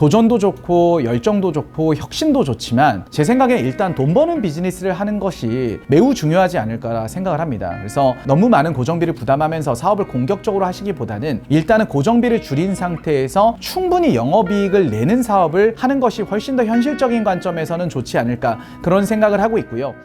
도전도 좋고 열정도 좋고 혁신도 좋지만 제 생각에 일단 돈 버는 비즈니스를 하는 것이 매우 중요하지 않을까 생각을 합니다. 그래서 너무 많은 고정비를 부담하면서 사업을 공격적으로 하시기보다는 일단은 고정비를 줄인 상태에서 충분히 영업이익을 내는 사업을 하는 것이 훨씬 더 현실적인 관점에서는 좋지 않을까 그런 생각을 하고 있고요.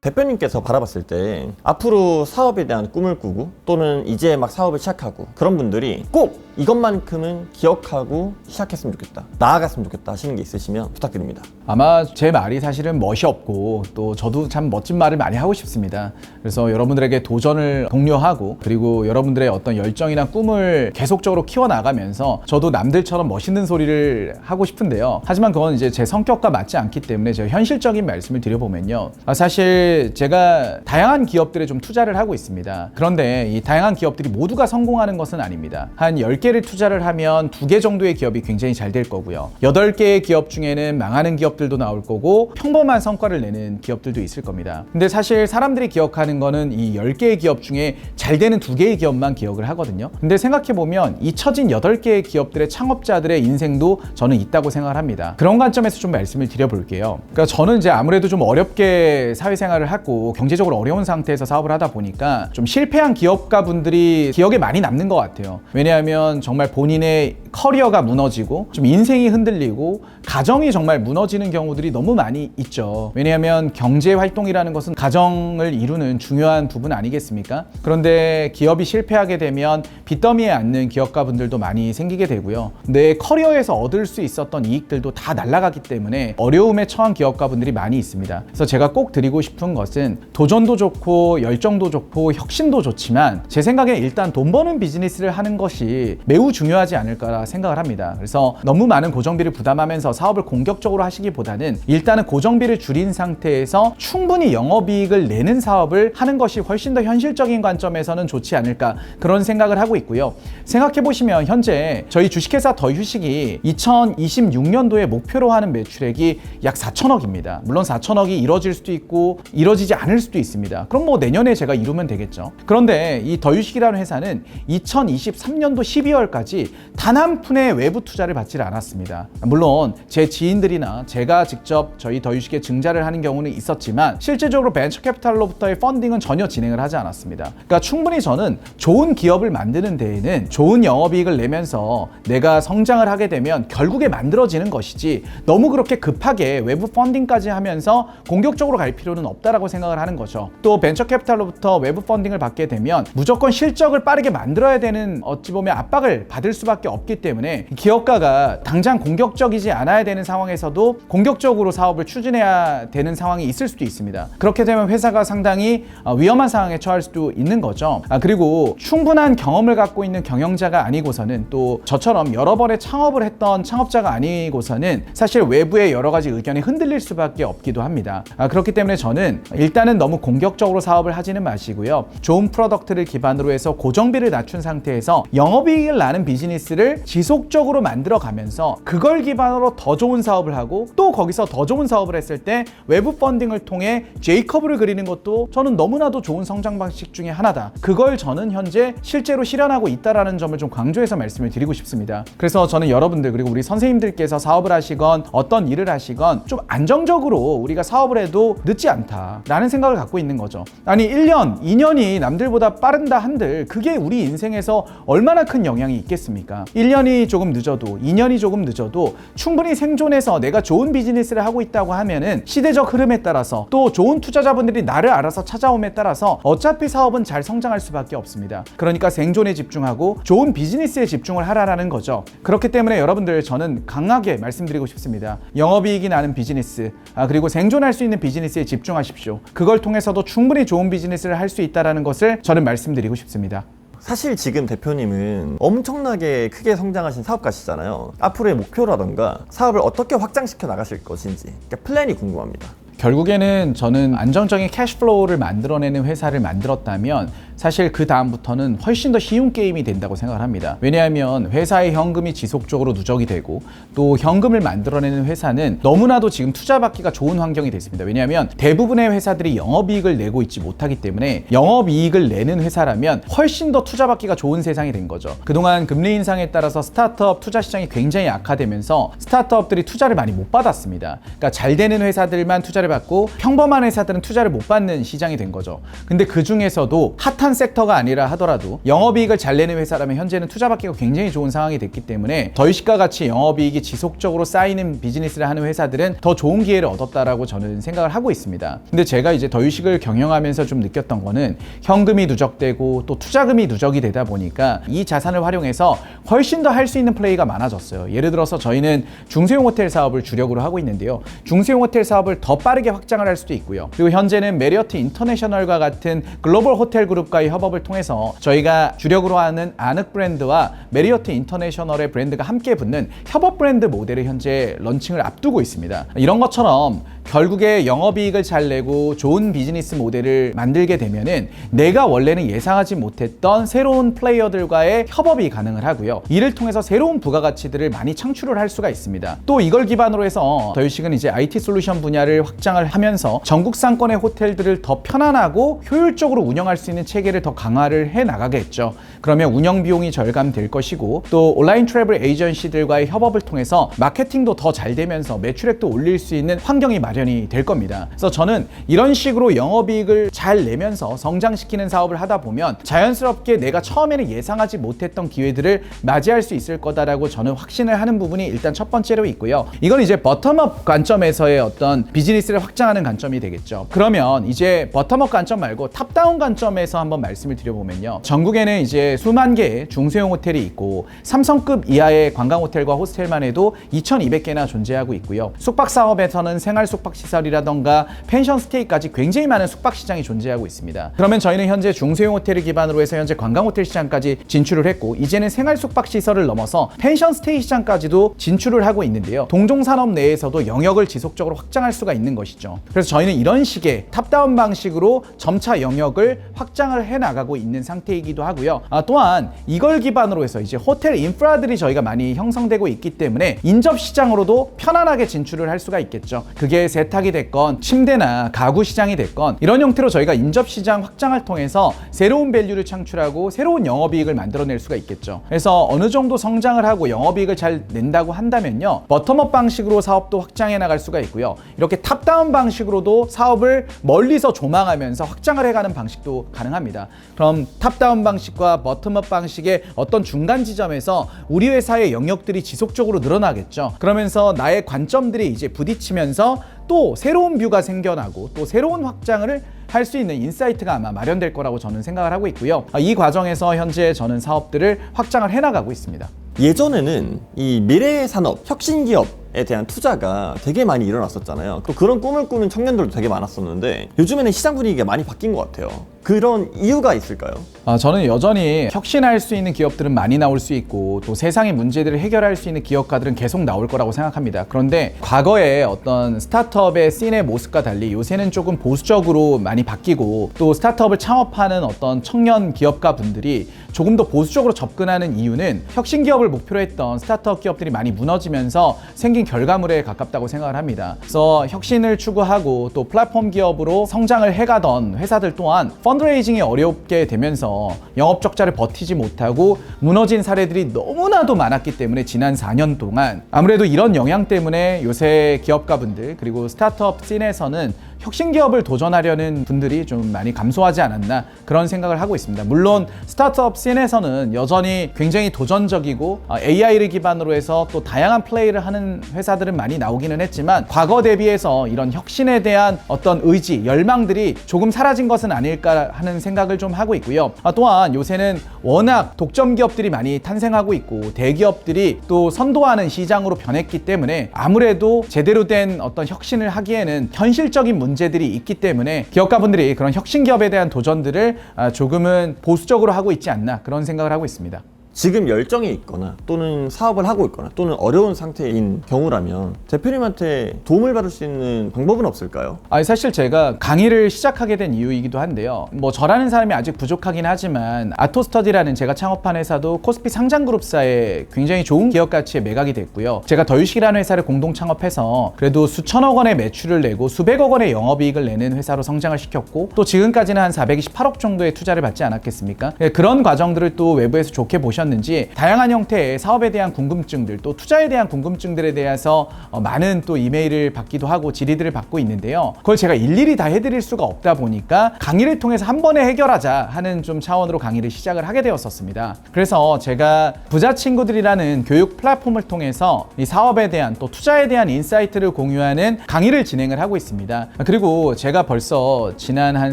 대표님께서 바라봤을 때 앞으로 사업에 대한 꿈을 꾸고 또는 이제 막 사업을 시작하고 그런 분들이 꼭 이것만큼은 기억하고 시작했으면 좋겠다, 나아갔으면 좋겠다 하시는 게 있으시면 부탁드립니다. 아마 제 말이 사실은 멋이 없고 또 저도 참 멋진 말을 많이 하고 싶습니다. 그래서 여러분들에게 도전을 독려하고 그리고 여러분들의 어떤 열정이나 꿈을 계속적으로 키워나가면서 저도 남들처럼 멋있는 소리를 하고 싶은데요. 하지만 그건 이제 제 성격과 맞지 않기 때문에 제가 현실적인 말씀을 드려보면요. 사실 제가 다양한 기업들에 좀 투자를 하고 있습니다. 그런데 이 다양한 기업들이 모두가 성공하는 것은 아닙니다. 한 10개를 투자를 하면 2개 정도의 기업이 굉장히 잘 될 거고요. 8개의 기업 중에는 망하는 기업들도 나올 거고 평범한 성과를 내는 기업들도 있을 겁니다. 근데 사실 사람들이 기억하는 거는 이 10개의 기업 중에 잘 되는 2개의 기업만 기억을 하거든요. 근데 생각해보면 잊혀진 8개의 기업들의 창업자들의 인생도 저는 있다고 생각을 합니다. 그런 관점에서 좀 말씀을 드려볼게요. 그러니까 저는 이제 아무래도 좀 어렵게 사회생활을 하고 경제적으로 어려운 상태에서 사업을 하다 보니까 좀 실패한 기업가분들이 기억에 많이 남는 것 같아요. 왜냐하면 정말 본인의 커리어가 무너지고 좀 인생이 흔들리고 가정이 정말 무너지는 경우들이 너무 많이 있죠. 왜냐하면 경제 활동이라는 것은 가정을 이루는 중요한 부분 아니겠습니까? 그런데 기업이 실패하게 되면 빚더미에 앉는 기업가분들도 많이 생기게 되고요. 내 커리어에서 얻을 수 있었던 이익들도 다 날아가기 때문에 어려움에 처한 기업가분들이 많이 있습니다. 그래서 제가 꼭 드리고 싶은 것은 도전도 좋고 열정도 좋고 혁신도 좋지만 제 생각에 일단 돈 버는 비즈니스를 하는 것이 매우 중요하지 않을까 생각을 합니다. 그래서 너무 많은 고정비를 부담하면서 사업을 공격적으로 하시기보다는 일단은 고정비를 줄인 상태에서 충분히 영업이익을 내는 사업을 하는 것이 훨씬 더 현실적인 관점에서는 좋지 않을까 그런 생각을 하고 있고요. 생각해보시면 현재 저희 주식회사 더휴식이 2026년도에 목표로 하는 매출액이 약 4천억입니다. 물론 4천억이 이뤄질 수도 있고 이뤄지지 않을 수도 있습니다. 그럼 뭐 내년에 제가 이루면 되겠죠. 그런데 이 더휴식이라는 회사는 2023년도 12월까지 단 한 푼의 외부 투자를 받지 않았습니다. 물론 제 지인들이나 제가 직접 저희 더휴식에 증자를 하는 경우는 있었지만 실질적으로 벤처 캐피탈로부터의 펀딩은 전혀 진행을 하지 않았습니다. 그러니까 충분히 저는 좋은 기업을 만드는 데에는 좋은 영업이익을 내면서 내가 성장을 하게 되면 결국에 만들어지는 것이지 너무 그렇게 급하게 외부 펀딩까지 하면서 공격적으로 갈 필요는 없다라고 생각을 하는 거죠. 또 벤처 캐피탈로부터 외부 펀딩을 받게 되면 무조건 실적을 빠르게 만들어야 되는 어찌 보면 압박을 받을 수밖에 없기 때문에 기업가가 당장 공격적이지 않아야 되는 상황에서도 공격적으로 사업을 추진해야 되는 상황이 있을 수도 있습니다. 그렇게 되면 회사가 상당히 위험한 상황에 처할 수도 있는 거죠. 그리고 충분한 경험을 갖고 있는 경영자가 아니고서는 또 저처럼 여러 번의 창업을 했던 창업자가 아니고서는 사실 외부의 여러 가지 의견이 흔들릴 수밖에 없기도 합니다. 그렇기 때문에 저는 일단은 너무 공격적으로 사업을 하지는 마시고요. 좋은 프로덕트를 기반으로 해서 고정비를 낮춘 상태에서 영업이익을 나는 비즈니스를 지속적으로 만들어 가면서 그걸 기반으로 더 좋은 사업을 하고 또 거기서 더 좋은 사업을 했을 때 외부 펀딩을 통해 J커브를 그리는 것도 저는 너무나도 좋은 성장 방식 중에 하나다. 그걸 저는 현재 실제로 실현하고 있다라는 점을 좀 강조해서 말씀을 드리고 싶습니다. 그래서 저는 여러분들 그리고 우리 선생님들께서 사업을 하시건 어떤 일을 하시건 좀 안정적으로 우리가 사업을 해도 늦지 않다라는 생각을 갖고 있는 거죠. 아니 1년, 2년이 남들보다 빠른다 한들 그게 우리 인생에서 얼마나 큰 영향이 있겠습니까? 1년이 조금 늦어도 2년이 조금 늦어도 충분히 생존해서 내가 좋은 비즈니스를 하고 있다고 하면은 시대적 흐름에 따라서 또 좋은 투자자분들이 나를 알아서 찾아옴에 따라서 어차피 사업은 잘 성장할 수밖에 없습니다. 그러니까 생존에 집중하고 좋은 비즈니스에 집중을 하라라는 거죠. 그렇기 때문에 여러분들 저는 강하게 말씀드리고 싶습니다. 영업이익이 나는 비즈니스 그리고 생존할 수 있는 비즈니스에 집중하십시오. 그걸 통해서도 충분히 좋은 비즈니스를 할 수 있다는 것을 저는 말씀드리고 싶습니다. 사실 지금 대표님은 엄청나게 크게 성장하신 사업가시잖아요. 앞으로의 목표라던가 사업을 어떻게 확장시켜 나가실 것인지 그러니까 플랜이 궁금합니다. 결국에는 저는 안정적인 캐시플로우를 만들어내는 회사를 만들었다면 사실 그 다음부터는 훨씬 더 쉬운 게임이 된다고 생각을 합니다. 왜냐하면 회사의 현금이 지속적으로 누적이 되고 또 현금을 만들어내는 회사는 너무나도 지금 투자받기가 좋은 환경이 됐습니다. 왜냐하면 대부분의 회사들이 영업이익을 내고 있지 못하기 때문에 영업이익을 내는 회사라면 훨씬 더 투자받기가 좋은 세상이 된 거죠. 그동안 금리 인상에 따라서 스타트업 투자 시장이 굉장히 악화되면서 스타트업들이 투자를 많이 못 받았습니다. 그러니까 잘 되는 회사들만 투자를 받고 평범한 회사들은 투자를 못 받는 시장이 된 거죠. 근데 그 중에서도 핫한 섹터가 아니라 하더라도 영업이익을 잘 내는 회사라면 현재는 투자받기가 굉장히 좋은 상황이 됐기 때문에 더이식과 같이 영업이익이 지속적으로 쌓이는 비즈니스를 하는 회사들은 더 좋은 기회를 얻었다라고 저는 생각을 하고 있습니다. 근데 제가 이제 더이식을 경영하면서 좀 느꼈던 거는 현금이 누적되고 또 투자금이 누적이 되다 보니까 이 자산을 활용해서 훨씬 더 할 수 있는 플레이가 많아졌어요. 예를 들어서 저희는 중소형 호텔 사업을 주력으로 하고 있는데요. 중소형 호텔 사업을 더 빠르게 확장을 할 수도 있고요. 그리고 현재는 메리어트 인터내셔널과 같은 글로벌 호텔 그룹과의 협업을 통해서 저희가 주력으로 하는 아늑 브랜드와 메리어트 인터내셔널의 브랜드가 함께 붙는 협업 브랜드 모델을 현재 런칭을 앞두고 있습니다. 이런 것처럼 결국에 영업이익을 잘 내고 좋은 비즈니스 모델을 만들게 되면은 내가 원래는 예상하지 못했던 새로운 플레이어들과의 협업이 가능을 하고요. 이를 통해서 새로운 부가가치들을 많이 창출을 할 수가 있습니다. 또 이걸 기반으로 해서 더유식은 이제 IT 솔루션 분야를 확장을 하면서 전국 상권의 호텔들을 더 편안하고 효율적으로 운영할 수 있는 체계를 더 강화를 해 나가겠죠. 그러면 운영 비용이 절감될 것이고 또 온라인 트래블 에이전시들과의 협업을 통해서 마케팅도 더 잘 되면서 매출액도 올릴 수 있는 환경이 마련이 될 겁니다. 그래서 저는 이런 식으로 영업이익을 잘 내면서 성장시키는 사업을 하다 보면 자연스럽게 내가 처음에는 예상하지 못했던 기회들을 맞이할 수 있을 거다라고 저는 확신을 하는 부분이 일단 첫 번째로 있고요. 이건 이제 버텀업 관점에서의 어떤 비즈니스를 확장하는 관점이 되겠죠. 그러면 이제 버텀업 관점 말고 탑다운 관점에서 한번 말씀을 드려보면요. 전국에는 이제 수만 개의 중소형 호텔이 있고 삼성급 이하의 관광 호텔과 호스텔만 해도 2,200개나 존재하고 있고요. 숙박 사업에서는 생활 숙박 시설이라던가 펜션 스테이까지 굉장히 많은 숙박 시장이 존재하고 있습니다. 그러면 저희는 현재 중소형 호텔을 기반으로 해서 현재 관광 호텔 시장까지 진출을 했고 이제는 생활 숙박 시설을 넘어서 펜션 스테이 시장까지도 진출을 하고 있는데요. 동종 산업 내에서도 영역을 지속적으로 확장할 수가 있는 것이죠. 그래서 저희는 이런 식의 탑다운 방식으로 점차 영역을 확장을 해 나가고 있는 상태이기도 하고요. 또한 이걸 기반으로 해서 이제 호텔 인프라들이 저희가 많이 형성되고 있기 때문에 인접 시장으로도 편안하게 진출을 할 수가 있겠죠. 그게 세탁이 됐건 침대나 가구 시장이 됐건 이런 형태로 저희가 인접 시장 확장을 통해서 새로운 밸류를 창출하고 새로운 영업이익을 만들어낼 수가 있겠죠. 그래서 어느 정도 성장을 하고 영업이익을 잘 낸다고 한다면요. 버텀업 방식으로 사업도 확장해 나갈 수가 있고요. 이렇게 탑다운 방식으로도 사업을 멀리서 조망하면서 확장을 해가는 방식도 가능합니다. 그럼 탑다운 방식과 버텀업 방식의 어떤 중간 지점에서 우리 회사의 영역들이 지속적으로 늘어나겠죠. 그러면서 나의 관점들이 이제 부딪히면서 또 새로운 뷰가 생겨나고 또 새로운 확장을 할 수 있는 인사이트가 아마 마련될 거라고 저는 생각을 하고 있고요. 이 과정에서 현재 저는 사업들을 확장을 해나가고 있습니다. 예전에는 이 미래의 산업, 혁신기업에 대한 투자가 되게 많이 일어났었잖아요. 또 그런 꿈을 꾸는 청년들도 되게 많았었는데 요즘에는 시장 분위기가 많이 바뀐 것 같아요. 그런 이유가 있을까요? 저는 여전히 혁신할 수 있는 기업들은 많이 나올 수 있고 또 세상의 문제들을 해결할 수 있는 기업가들은 계속 나올 거라고 생각합니다. 그런데 과거에 어떤 스타트업의 씬의 모습과 달리 요새는 조금 보수적으로 많이 바뀌고 또 스타트업을 창업하는 어떤 청년 기업가 분들이 조금 더 보수적으로 접근하는 이유는 혁신 기업을 목표로 했던 스타트업 기업들이 많이 무너지면서 생긴 결과물에 가깝다고 생각을 합니다. 그래서 혁신을 추구하고 또 플랫폼 기업으로 성장을 해가던 회사들 또한 펀드레이징이 어렵게 되면서 영업 적자를 버티지 못하고 무너진 사례들이 너무나도 많았기 때문에 지난 4년 동안 아무래도 이런 영향 때문에 요새 기업가분들 그리고 스타트업 씬에서는 혁신 기업을 도전하려는 분들이 좀 많이 감소하지 않았나 그런 생각을 하고 있습니다. 물론 스타트업 씬에서는 여전히 굉장히 도전적이고 AI를 기반으로 해서 또 다양한 플레이를 하는 회사들은 많이 나오기는 했지만 과거 대비해서 이런 혁신에 대한 어떤 의지, 열망들이 조금 사라진 것은 아닐까 하는 생각을 좀 하고 있고요. 또한 요새는 워낙 독점 기업들이 많이 탄생하고 있고 대기업들이 또 선도하는 시장으로 변했기 때문에 아무래도 제대로 된 어떤 혁신을 하기에는 현실적인 문제들이 있기 때문에 기업가분들이 그런 혁신 기업에 대한 도전들을 조금은 보수적으로 하고 있지 않나 그런 생각을 하고 있습니다. 지금 열정이 있거나 또는 사업을 하고 있거나 또는 어려운 상태인 경우라면 대표님한테 도움을 받을 수 있는 방법은 없을까요? 사실 제가 강의를 시작하게 된 이유이기도 한데요. 뭐 저라는 사람이 아직 부족하긴 하지만 아토스터디라는 제가 창업한 회사도 코스피 상장그룹사에 굉장히 좋은 기업 가치에 매각이 됐고요. 제가 더유식이라는 회사를 공동 창업해서 그래도 수천억 원의 매출을 내고 수백억 원의 영업이익을 내는 회사로 성장을 시켰고 또 지금까지는 한 428억 정도의 투자를 받지 않았겠습니까? 그런 과정들을 또 외부에서 좋게 보셨는지 다양한 형태의 사업에 대한 궁금증들 또 투자에 대한 궁금증들에 대해서 많은 또 이메일을 받기도 하고 질의들을 받고 있는데요. 그걸 제가 일일이 다 해드릴 수가 없다 보니까 강의를 통해서 한 번에 해결하자 하는 좀 차원으로 강의를 시작을 하게 되었었습니다. 그래서 제가 부자 친구들이라는 교육 플랫폼을 통해서 이 사업에 대한 또 투자에 대한 인사이트를 공유하는 강의를 진행을 하고 있습니다. 그리고 제가 벌써 지난 한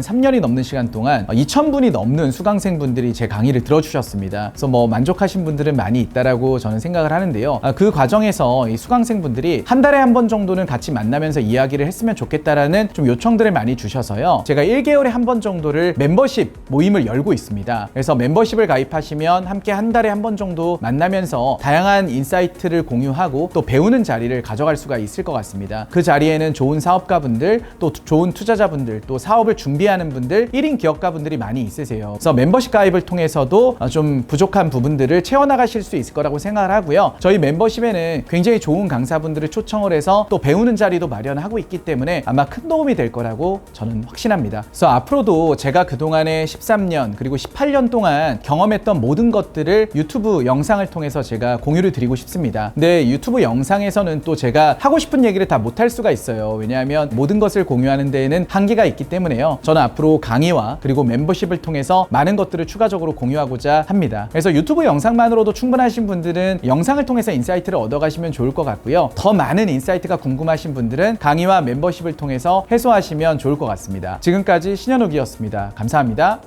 3년이 넘는 시간 동안 2,000분이 넘는 수강생분들이 제 강의를 들어주셨습니다. 그래서 뭐 만족하신 분들은 많이 있다라고 저는 생각을 하는데요. 그 과정에서 이 수강생분들이 한 달에 한 번 정도는 같이 만나면서 이야기를 했으면 좋겠다라는 좀 요청들을 많이 주셔서요. 제가 1개월에 한 번 정도를 멤버십 모임을 열고 있습니다. 그래서 멤버십을 가입하시면 함께 한 달에 한 번 정도 만나면서 다양한 인사이트를 공유하고 또 배우는 자리를 가져갈 수가 있을 것 같습니다. 그 자리에는 좋은 사업가분들, 또 좋은 투자자분들, 또 사업을 준비하는 분들, 1인 기업가분들이 많이 있으세요. 그래서 멤버십 가입을 통해서도 좀 부족한 부분들을 채워나가실 수 있을 거라고 생각을 하고요. 저희 멤버십에는 굉장히 좋은 강사분들을 초청을 해서 또 배우는 자리도 마련하고 있기 때문에 아마 큰 도움이 될 거라고 저는 확신합니다. 그래서 앞으로도 제가 그동안에 13년 그리고 18년 동안 경험했던 모든 것들을 유튜브 영상을 통해서 제가 공유를 드리고 싶습니다. 근데 유튜브 영상에서는 또 제가 하고 싶은 얘기를 다 못할 수가 있어요. 왜냐하면 모든 것을 공유하는 데에는 한계가 있기 때문에요. 저는 앞으로 강의와 그리고 멤버십을 통해서 많은 것들을 추가적으로 공유하고자 합니다. 그래서 유튜브 영상만으로도 충분하신 분들은 영상을 통해서 인사이트를 얻어가시면 좋을 것 같고요. 더 많은 인사이트가 궁금하신 분들은 강의와 멤버십을 통해서 해소하시면 좋을 것 같습니다. 지금까지 신현욱이었습니다. 감사합니다.